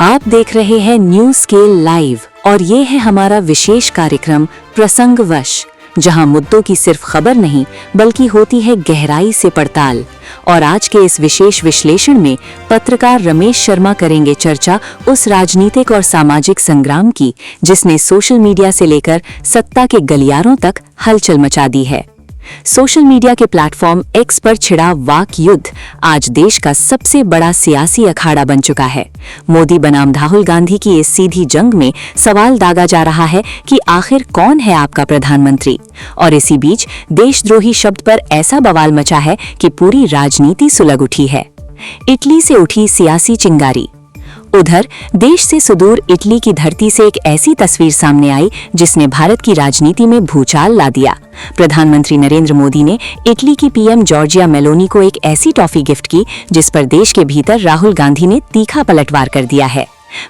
आप देख रहे हैं न्यूज स्केल लाइव और ये है हमारा विशेष कार्यक्रम प्रसंगवश, जहां मुद्दों की सिर्फ खबर नहीं बल्कि होती है गहराई से पड़ताल। और आज के इस विशेष विश्लेषण में पत्रकार रमेश शर्मा करेंगे चर्चा उस राजनीतिक और सामाजिक संग्राम की जिसने सोशल मीडिया से लेकर सत्ता के गलियारों तक हलचल मचा दी है। सोशल मीडिया के प्लेटफॉर्म एक्स पर छिड़ा वाक युद्ध आज देश का सबसे बड़ा सियासी अखाड़ा बन चुका है। मोदी बनाम राहुल गांधी की इस सीधी जंग में सवाल दागा जा रहा है कि आखिर कौन है आपका प्रधानमंत्री। और इसी बीच देशद्रोही शब्द पर ऐसा बवाल मचा है कि पूरी राजनीति सुलग उठी है। इटली से उठी सियासी चिंगारी। उधर देश से सुदूर इटली की धरती से एक ऐसी तस्वीर सामने आई जिसने भारत की राजनीति में भूचाल ला दिया। प्रधानमंत्री नरेंद्र मोदी ने इटली की पीएम जॉर्जिया मेलोनी को एक ऐसी टॉफी गिफ्ट की जिस पर देश के भीतर राहुल गांधी ने तीखा पलटवार कर दिया है।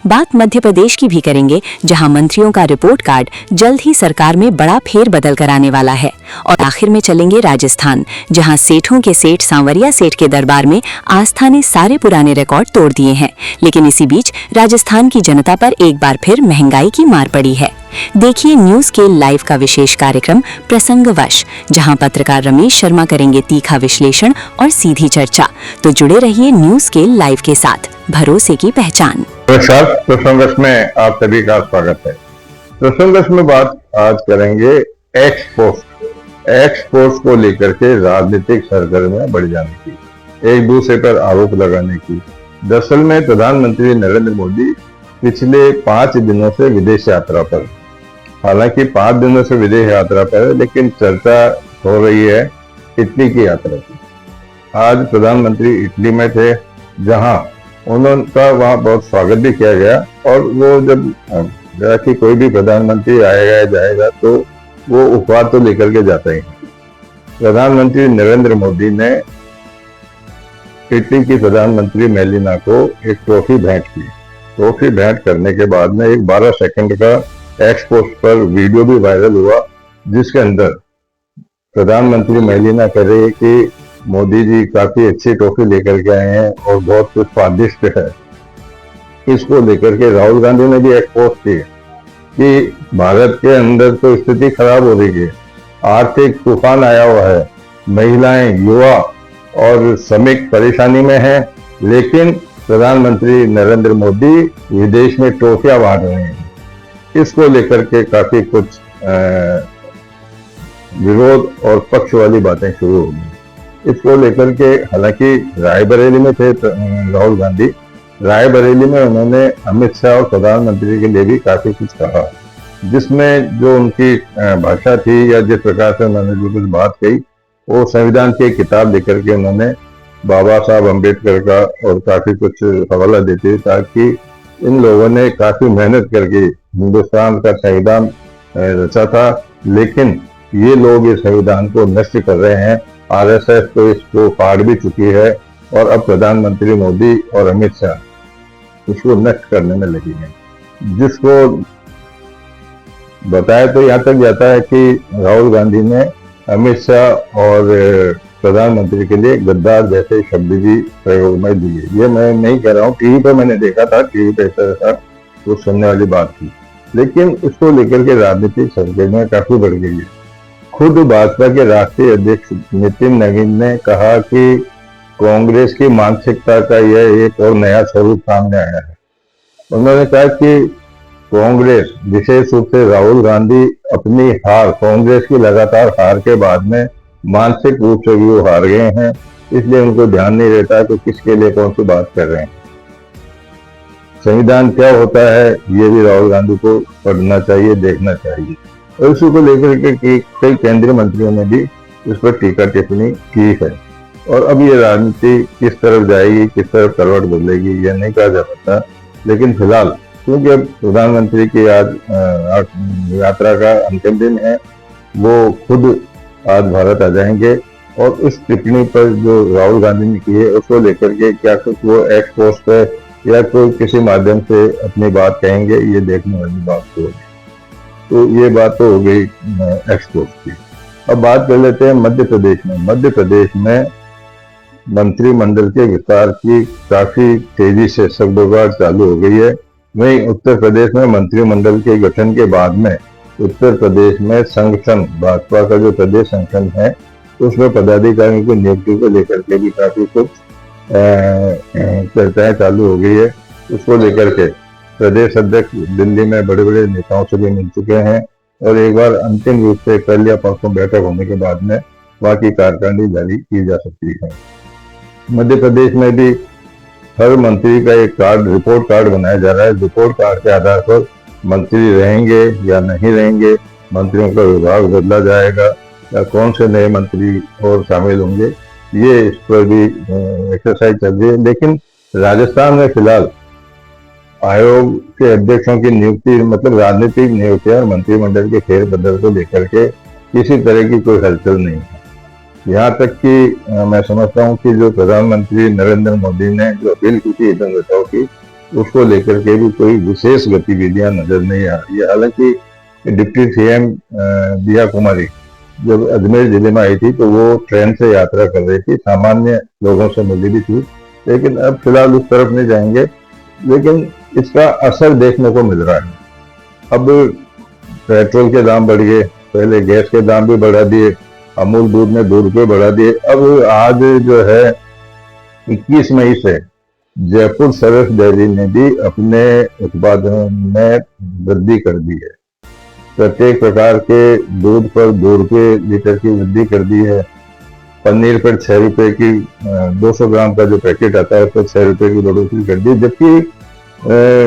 बात मध्य प्रदेश की भी करेंगे, जहां मंत्रियों का रिपोर्ट कार्ड जल्द ही सरकार में बड़ा फेरबदल कराने वाला है। और आखिर में चलेंगे राजस्थान, जहां सेठों के सेठ सांवरिया सेठ के दरबार में आस्था ने सारे पुराने रिकॉर्ड तोड़ दिए हैं। लेकिन इसी बीच राजस्थान की जनता पर एक बार फिर महंगाई की मार पड़ी है। देखिए न्यूज स्केल लाइव का विशेष कार्यक्रम प्रसंगवश, जहां पत्रकार रमेश शर्मा करेंगे तीखा विश्लेषण और सीधी चर्चा। तो जुड़े रहिए न्यूज स्केल लाइव के साथ, भरोसे की पहचान। नमस्कार, प्रसंगस में आप सभी का स्वागत है। प्रसंगस में बात आज करेंगे एक्सपोर्ट को लेकर के राजनीतिक सरगर्मियां बढ़ जाने की, एक दूसरे पर आरोप लगाने की। दरअसल में प्रधानमंत्री नरेंद्र मोदी पिछले 5 दिनों से विदेश यात्रा पर, हालांकि 5 दिनों से विदेश यात्रा पर है, लेकिन चर्चा हो रही है इटली की यात्रा की। आज प्रधानमंत्री इटली में थे, जहां उनका वहां बहुत स्वागत भी किया गया। और वो जब कि कोई भी प्रधानमंत्री आएगा जाएगा तो वो उपहार तो लेकर के जाता ही। प्रधानमंत्री नरेंद्र मोदी ने इटली की प्रधानमंत्री मेलिना को एक ट्रॉफी भेंट की। ट्रॉफी भेंट करने के बाद में एक 12 सेकंड का एक्सपोस्ट पर वीडियो भी वायरल हुआ, जिसके अंदर प्रधानमंत्री मेलिना कह रही है कि मोदी जी काफी अच्छी ट्रॉफी लेकर के आए हैं और बहुत कुछ स्वादिष्ट है। इसको लेकर के राहुल गांधी ने भी एक्सपोज की कि भारत के अंदर तो स्थिति खराब हो रही है, आर्थिक तूफान आया हुआ है, महिलाएं, युवा और श्रमिक परेशानी में हैं, लेकिन प्रधानमंत्री नरेंद्र मोदी विदेश में ट्रॉफियां बांट रहे हैं। इसको लेकर के काफी कुछ विरोध और पक्ष वाली बातें शुरू हो गई। इसको लेकर के हालांकि रायबरेली में थे राहुल गांधी, रायबरेली में उन्होंने अमित शाह और प्रधानमंत्री के लिए भी काफी कुछ कहा, जिसमें जो उनकी भाषा थी या जिस प्रकार से उन्होंने जो कुछ बात कही, वो संविधान की एक किताब लेकर के उन्होंने बाबा साहब अम्बेडकर का और काफी कुछ हवाला देते, ताकि इन लोगों ने काफी मेहनत करके हिंदुस्तान का संविधान रचा था, लेकिन ये लोग इस संविधान को नष्ट कर रहे हैं। आरएसएस तो इसको फाड़ भी चुकी है और अब प्रधानमंत्री मोदी और अमित शाह इसको नष्ट करने में लगी हैं। जिसको बताया तो यहाँ तक जाता है कि राहुल गांधी ने अमित शाह और प्रधानमंत्री के लिए गद्दार जैसे शब्द भी प्रयोग में दिए। ये मैं नहीं कह रहा हूँ, टीवी पर मैंने देखा था, टीवी पे इस तरह का वो सुनने वाली बात थी। लेकिन इसको लेकर के राजनीतिक सरगर्मियां काफी बढ़ गई है। खुद भाजपा के राष्ट्रीय अध्यक्ष नितिन नवीन ने कहा कि कांग्रेस की मानसिकता का यह एक और नया स्वरूप सामने आया है। उन्होंने कहा कि कांग्रेस, विशेष रूप से राहुल गांधी, अपनी हार, कांग्रेस की लगातार हार के बाद में मानसिक रूप से भी वो हार गए हैं, इसलिए उनको ध्यान नहीं रहता कि किसके लिए कौन सी बात कर रहे हैं। संविधान क्या होता है ये भी राहुल गांधी को पढ़ना चाहिए, देखना चाहिए। और इसी को लेकर के कई केंद्रीय मंत्रियों ने भी इस पर टीका टिप्पणी की है। और अब ये राजनीति किस तरफ जाएगी, किस तरफ करवट बदलेगी, यह नहीं कहा जा सकता। लेकिन फिलहाल क्योंकि अब प्रधानमंत्री की आज यात्रा का अंतिम दिन है, वो खुद आज भारत आ जाएंगे और उस टिप्पणी पर जो राहुल गांधी ने की है उसको लेकर के क्या कुछ वो एक्सपोस्ट है या कोई किसी माध्यम से अपनी बात कहेंगे, ये देखने वाली बात होगी। तो ये बात तो हो गई एक्सपोर्ट की। अब बात कर लेते हैं मध्य प्रदेश में। मध्य प्रदेश में मंत्रिमंडल के विस्तार की काफी तेजी से सगबगाहट चालू हो गई है। वहीं उत्तर प्रदेश में मंत्रिमंडल के गठन के बाद में उत्तर प्रदेश में संगठन भाजपा का जो प्रदेश संगठन है उसमें पदाधिकारियों की नियुक्ति को लेकर के भी काफी कुछ चर्चाएं चालू हो गई है। उसको लेकर के प्रदेश अध्यक्ष दिल्ली में बड़े बड़े नेताओं से भी मिल चुके हैं और एक बार अंतिम रूप से कल या परसों बैठक होने के बाद में वहां की कार्यकारिणी जारी की जा सकती है। मध्य प्रदेश में भी हर मंत्री का एक कार्ड, रिपोर्ट कार्ड बनाया जा रहा है। रिपोर्ट कार्ड के आधार पर मंत्री रहेंगे या नहीं रहेंगे, मंत्रियों का विभाग बदला जाएगा या कौन से नए मंत्री और शामिल होंगे, ये इस पर भी एक्सरसाइज चल रही है। लेकिन राजस्थान में फिलहाल आयोग के अध्यक्षों की नियुक्ति, मतलब राजनीतिक नियुक्तियां और मंत्रिमंडल के फेरबदल को लेकर के किसी तरह की कोई हलचल नहीं है। यहाँ तक कि मैं समझता हूँ कि जो प्रधानमंत्री नरेंद्र मोदी ने जो अपील की थी ईंधन बचाओ की, उसको लेकर के भी कोई विशेष गतिविधियां नजर नहीं आ रही है। हालांकि डिप्टी सीएम दिया कुमारी जब अजमेर जिले में आई थी तो वो ट्रेन से यात्रा कर रही थी, सामान्य लोगों से मिली भी थी, लेकिन अब फिलहाल उस तरफ नहीं जाएंगे। लेकिन इसका असर देखने को मिल रहा है। अब पेट्रोल के दाम बढ़ गए, पहले गैस के दाम भी बढ़ा दिए, अमूल दूध ने 2 रुपये बढ़ा दिए। अब आज जो है 21 मई से जयपुर सरस डेयरी ने भी अपने उत्पादन में वृद्धि कर दी है। प्रत्येक प्रकार के दूध पर 2 रुपये लीटर की वृद्धि कर दी है। पनीर पर 6 रुपये की 200 ग्राम का जो पैकेट आता है उस पर 6 रुपये की बढ़ोतरी कर दी। जबकि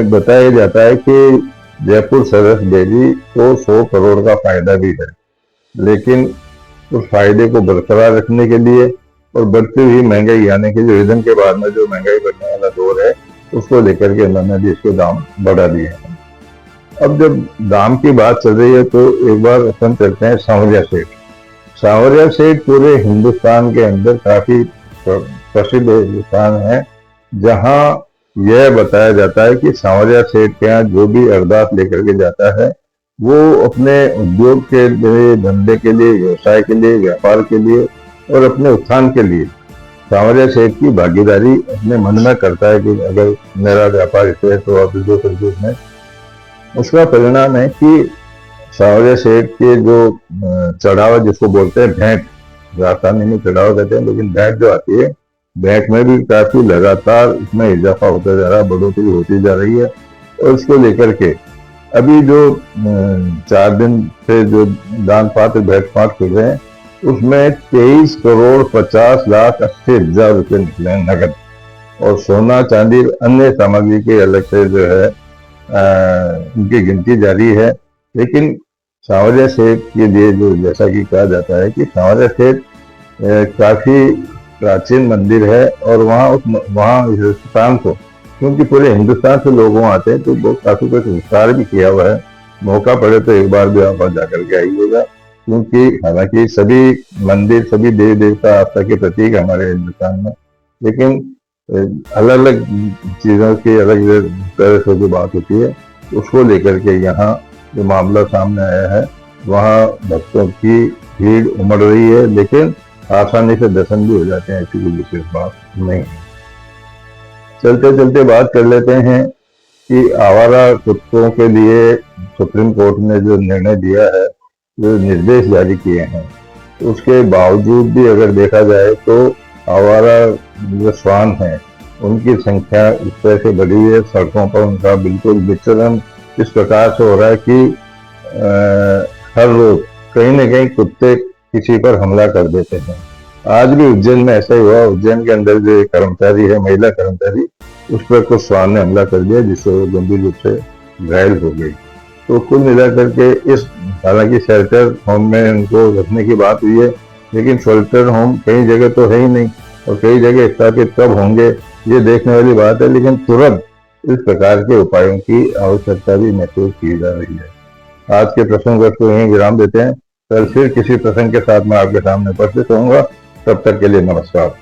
बताया जाता है कि जयपुर सरस डेयरी को 100 करोड़ का फायदा भी है, लेकिन उस फायदे को बरकरार रखने के लिए और बढ़ती हुई महंगाई, यानी कि जो ईंधन के बाद में जो महंगाई बढ़ने वाला दौर है, उसको लेकर के उन्होंने भी इसके दाम बढ़ा दिए हैं। अब जब दाम की बात चल रही है तो एक बार अपन चलते हैं सांवरिया सेठ। सांवरिया सेठ पूरे हिंदुस्तान के अंदर काफी प्रसिद्ध स्थान है, जहां यह बताया जाता है कि सांवरिया सेठ के यहाँ जो भी अरदास लेकर के जाता है वो अपने उद्योग के लिए, धंधे के लिए, व्यवसाय के लिए, व्यापार के लिए और अपने उत्थान के लिए सांवरिया सेठ की भागीदारी अपने मन में करता है कि अगर मेरा व्यापार इसे है तो आप जो कर उसमें। उसका परिणाम है कि सांवरिया सेठ के जो चढ़ावा, जिसको बोलते हैं भेंट, राजस्थानी में चढ़ावा कहते हैं, लेकिन भेंट जो आती है, भेंट में भी काफी लगातार इसमें इजाफा होता जा रहा है, बढ़ोतरी होती जा रही है। और इसको लेकर के अभी जो 4 दिन से जो दान पात्र भेंट पाठ कर रहे हैं उसमें 23 करोड़ 50 लाख 80,000 रुपये निकले हैं नगद। और सोना चांदी अन्य सामग्री के अलग से जो है उनकी गिनती जारी है। लेकिन सांवरिया सेठ के लिए जो, जैसा कि कहा जाता है कि सांवरिया सेठ काफी प्राचीन मंदिर है और वहाँ इस स्थान को, क्योंकि पूरे हिंदुस्तान से लोग वहाँ आते हैं, तो वो काफी कुछ विस्तार भी किया हुआ है। मौका पड़े तो एक बार भी आप जाकर के आइएगा, क्योंकि हालांकि सभी मंदिर, सभी देवी देवता आस्था के प्रतीक हमारे हिंदुस्तान में, लेकिन अलग अलग चीजों की अलग तरह से जो बात होती है उसको लेकर के यहाँ जो मामला सामने आया है, वहाँ भक्तों की भीड़ उमड़ रही है, लेकिन आसानी से दर्शन भी हो जाते हैं, ऐसी कोई विशेष बात नहीं है। चलते चलते बात कर लेते हैं कि आवारा कुत्तों के लिए सुप्रीम कोर्ट ने जो निर्णय दिया है, जो निर्देश जारी किए हैं, उसके बावजूद भी अगर देखा जाए तो आवारा जो श्वान हैं उनकी संख्या इस तरह से बढ़ी है, सड़कों पर उनका बिल्कुल विचरण इस प्रकार से हो रहा है कि हर रोज कहीं न कहीं कुत्ते किसी पर हमला कर देते हैं। आज भी उज्जैन में ऐसा ही हुआ। उज्जैन के अंदर जो एक कर्मचारी है, महिला कर्मचारी, उस पर कुछ श्वान ने हमला कर दिया, जिससे वो गंभीर रूप से घायल हो गई। तो कुल मिलाकर के इस, हालांकि शेल्टर होम में उनको रखने की बात हुई है, लेकिन शेल्टर होम कई जगह तो है ही नहीं और कई जगह स्थापित कब होंगे ये देखने वाली बात है। लेकिन तुरंत इस प्रकार के उपायों की आवश्यकता भी महसूस की जा रही है। आज के प्रसंग को यहीं विराम देते हैं। कल फिर किसी प्रसंग के साथ मैं आपके सामने उपस्थित होऊंगा। तब तक के लिए नमस्कार।